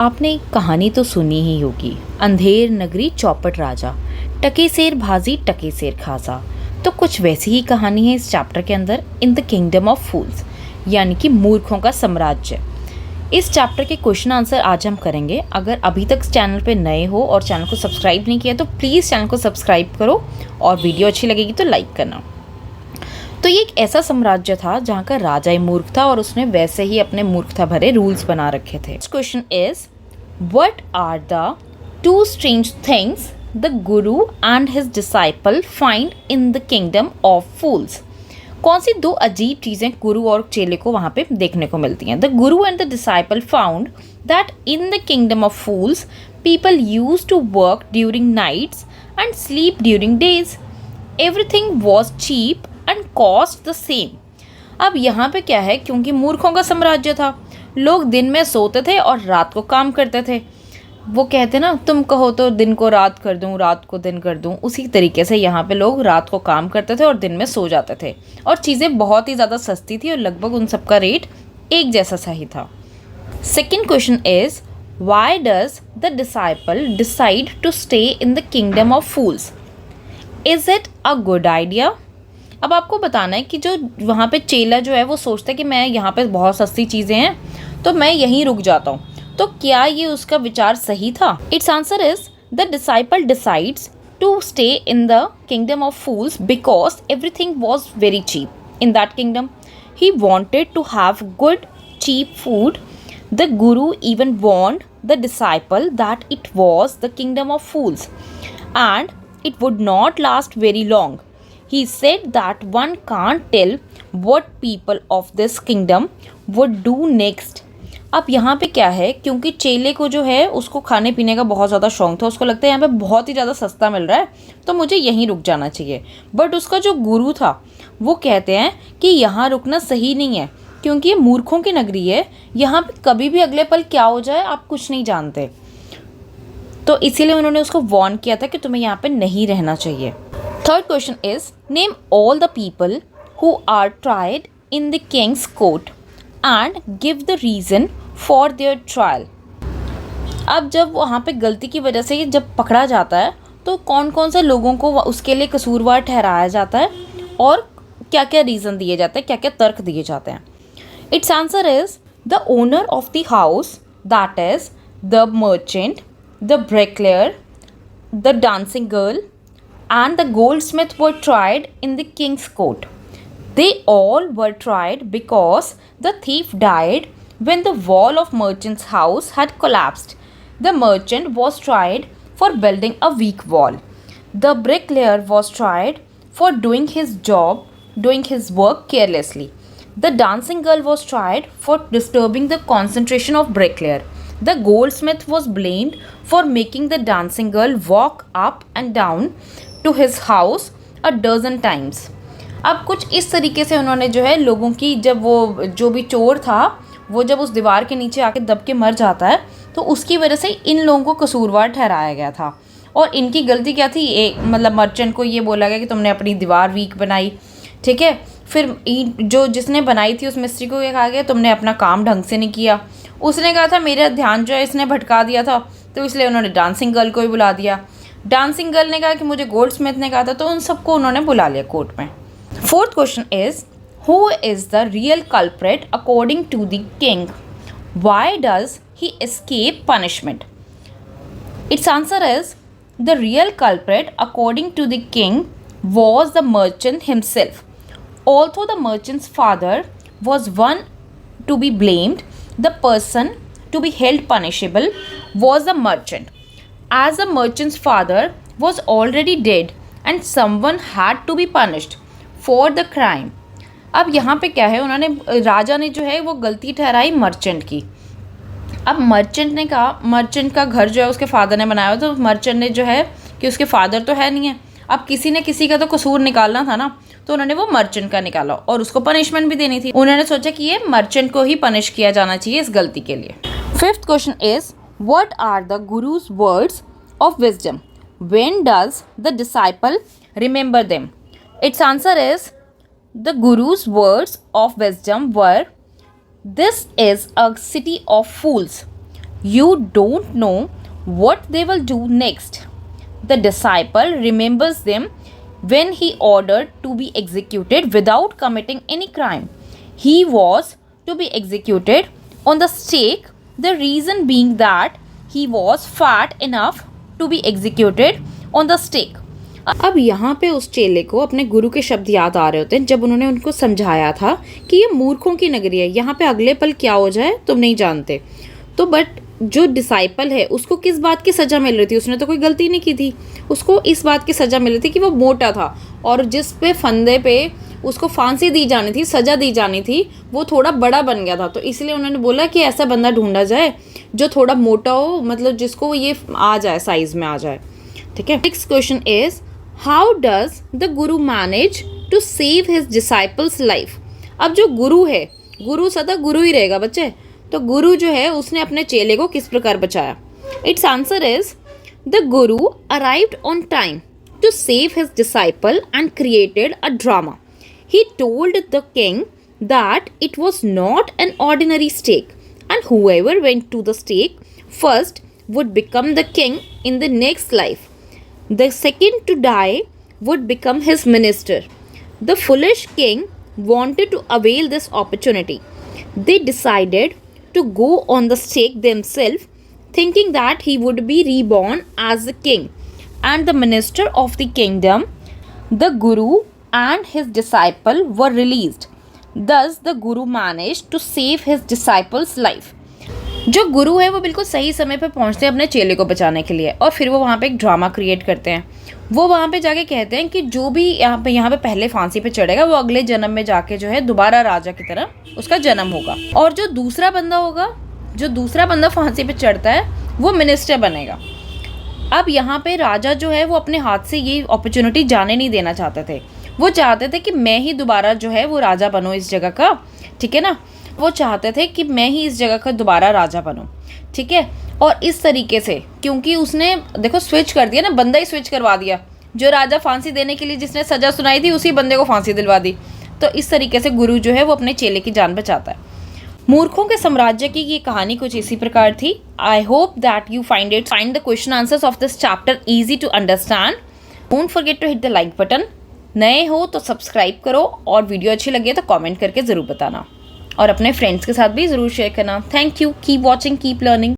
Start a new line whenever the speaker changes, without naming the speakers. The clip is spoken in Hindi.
आपने एक कहानी तो सुनी ही होगी, अंधेर नगरी चौपट राजा, टके शेर भाजी टके शेर खाजा। तो कुछ वैसी ही कहानी है इस चैप्टर के अंदर, इन द किंगडम ऑफ फूल्स, यानी कि मूर्खों का साम्राज्य। इस चैप्टर के क्वेश्चन आंसर आज हम करेंगे। अगर अभी तक चैनल पे नए हो और चैनल को सब्सक्राइब नहीं किया तो प्लीज़ चैनल को सब्सक्राइब करो और वीडियो अच्छी लगेगी तो लाइक करना। तो ये एक ऐसा साम्राज्य था जहाँ का राजा ही मूर्ख था और उसने वैसे ही अपने मूर्खता भरे रूल्स बना रखे थे। Question is, what are the two strange things the guru and his disciple find in the kingdom of fools? कौन सी दो अजीब चीज़ें गुरु और चेले को वहाँ पे देखने को मिलती हैं? The guru and the disciple found that in the kingdom of fools people use to work during nights and sleep during days. Everything was cheap and cost the same. अब यहाँ पे क्या है, क्योंकि मूर्खों का साम्राज्य था, लोग दिन में सोते थे और रात को काम करते थे। वो कहते ना, तुम कहो तो दिन को रात कर दूं, रात को दिन कर दूं। उसी तरीके से यहाँ पे लोग रात को काम करते थे और दिन में सो जाते थे, और चीज़ें बहुत ही ज़्यादा सस्ती थी और लगभग उन सबका रेट एक जैसा सही था। Second question is, why does the disciple decide to stay in the kingdom of fools? Is it a good idea? अब आपको बताना है कि जो वहाँ पे चेला जो है वो सोचता है कि मैं यहाँ पे बहुत सस्ती चीज़ें हैं तो मैं यहीं रुक जाता हूँ, तो क्या ये उसका विचार सही था? Its answer is, the disciple decides to stay in the kingdom of fools because everything was very cheap in that kingdom. He wanted to have good cheap food. The guru even warned the disciple that it was the kingdom of fools and it would not last very long. He said that one can't tell what people of this kingdom would do next. अब यहाँ पे क्या है, क्योंकि चेले को जो है उसको खाने पीने का बहुत ज़्यादा शौक था, उसको लगता है यहाँ पे बहुत ही ज़्यादा सस्ता मिल रहा है तो मुझे यहीं रुक जाना चाहिए। बट उसका जो गुरु था वो कहते हैं कि यहाँ रुकना सही नहीं है, क्योंकि ये मूर्खों की नगरी है, यहाँ पे कभी भी अगले पल क्या हो जाए आप कुछ नहीं जानते। तो इसीलिए उन्होंने उसको वार्न किया था कि तुम्हें यहाँ पे नहीं रहना चाहिए। Third question is, name all the people who are tried in the king's court and give the reason for their trial. अब जब वहाँ पे गलती की वजह से जब पकड़ा जाता है तो कौन कौन से लोगों को उसके लिए कसूरवार ठहराया जाता है और क्या क्या रीज़न दिए जाते हैं, क्या क्या तर्क दिए जाते हैं? It's answer is, the owner of the house, that is the merchant, the bricklayer, the dancing girl, and the goldsmith were tried in the king's court. They all were tried because the thief died when the wall of merchant's house had collapsed. The merchant was tried for building a weak wall. The bricklayer was tried for doing his work carelessly. The dancing girl was tried for disturbing the concentration of bricklayer. The goldsmith was blamed for making the dancing girl walk up and down to his house a dozen times. अब कुछ इस तरीके से उन्होंने जो है लोगों की, जब वो जो भी चोर था वो जब उस दीवार के नीचे आके दब के मर जाता है तो उसकी वजह से इन लोगों को कसूरवार ठहराया गया था। और इनकी गलती क्या थी, एक मतलब मर्चेंट को ये बोला गया कि तुमने अपनी दीवार वीक बनाई, ठीक है। फिर जो जिसने बनाई थी उस मिस्त्री को ये कहा गया तुमने अपना काम ढंग से नहीं किया। उसने कहा था मेरा ध्यान जो है इसने भटका दिया था, तो इसलिए उन्होंने डांसिंग गर्ल को भी बुला दिया। डांसिंग गर्ल ने कहा कि मुझे गोल्ड स्मिथ ने कहा था, तो उन सबको उन्होंने बुला लिया कोर्ट में। Fourth question is, who is the real culprit according to the king? Why does he escape punishment? Its answer is, the real culprit according to the king was the merchant himself. Although the merchant's father was one to be blamed, the person to be held punishable was the merchant, as the merchant's father was already dead and someone had to be punished for the crime. अब यहाँ पे क्या है, उन्होंने राजा ने जो है वो गलती ठहराई मर्चेंट की। अब मर्चेंट ने कहा, मर्चेंट का घर जो है उसके फादर ने बनाया, तो मर्चेंट ने जो है कि उसके फादर तो है नहीं है, अब किसी ने किसी का तो कसूर निकालना था ना, तो उन्होंने वो मर्चेंट का निकाला और उसको पनिशमेंट भी देनी थी। उन्होंने सोचा कि ये मर्चेंट को ही पनिश किया जाना चाहिए इस गलती के लिए। Fifth question is, what are the guru's words of wisdom? When does the disciple remember them? Its answer is, the guru's words of wisdom were, This is a city of fools. You don't know what they will do next. The disciple remembers them when he ordered to be executed without committing any crime. He was to be executed on the stake, the reason being that he was fat enough to be executed on the stake. अब यहाँ पे उस चेले को अपने गुरु के शब्द याद आ रहे होते हैं जब उन्होंने उनको समझाया था कि ये मूर्खों की नगरी है, यहाँ पे अगले पल क्या हो जाए तुम नहीं जानते। तो बट जो डिसाइपल है उसको किस बात की सज़ा मिल रही थी? उसने तो कोई गलती नहीं की थी। उसको इस बात की सज़ा मिल रही थी कि वो मोटा था और जिस पे फंदे पे उसको फांसी दी जानी थी, सज़ा दी जानी थी, वो थोड़ा बड़ा बन गया था। तो इसलिए उन्होंने बोला कि ऐसा बंदा ढूंढा जाए जो थोड़ा मोटा हो, मतलब जिसको ये आ जाए, साइज़ में आ जाए। ठीक है। Next question is how does the guru manage to save his disciple's life? अब जो गुरु है, गुरु सदा गुरु ही रहेगा बच्चे। तो गुरु जो है उसने अपने चेले को किस प्रकार बचाया? Its answer is the guru arrived on time to save his disciple and created a drama. He told the king that it was not an ordinary stake, and whoever went to the stake first would become the king in the next life. The second to die would become his minister. The foolish king wanted to avail this opportunity. They decided to go on the stake themselves, thinking that he would be reborn as the king and the minister of the kingdom. The guru and his disciple were released. Thus the guru managed to save his disciple's life. जो गुरु है वो बिल्कुल सही समय पे पहुंचते हैं अपने चेले को बचाने के लिए और फिर वो वहाँ पे एक ड्रामा क्रिएट करते हैं। वो वहाँ पे जाके कहते हैं कि जो भी यहाँ पे पहले फांसी पे चढ़ेगा वो अगले जन्म में जाके जो है दोबारा राजा की तरह उसका जन्म होगा, और जो दूसरा बंदा फांसी पे चढ़ता है वो मिनिस्टर बनेगा। अब यहाँ पे राजा जो है वो अपने हाथ से ये अपॉर्चुनिटी जाने नहीं देना चाहते थे। वो चाहते थे कि मैं ही दोबारा जो है वो राजा बनूं इस जगह का, ठीक है ना। वो चाहते थे कि मैं ही इस जगह का दोबारा राजा बनूं, ठीक है। और इस तरीके से क्योंकि उसने देखो स्विच कर दिया ना, बंदा ही स्विच करवा दिया। जो राजा फांसी देने के लिए जिसने सज़ा सुनाई थी उसी बंदे को फांसी दिलवा दी। तो इस तरीके से गुरु जो है वो अपने चेले की जान बचाता है। मूर्खों के साम्राज्य की ये कहानी कुछ इसी प्रकार थी। I hope that you find the question answers of this chapter easy to understand. Don't forget to hit the like button. नए हो तो सब्सक्राइब करो और वीडियो अच्छी लगे तो कमेंट करके ज़रूर बताना और अपने फ्रेंड्स के साथ भी ज़रूर शेयर करना। Thank you. Keep watching, keep learning.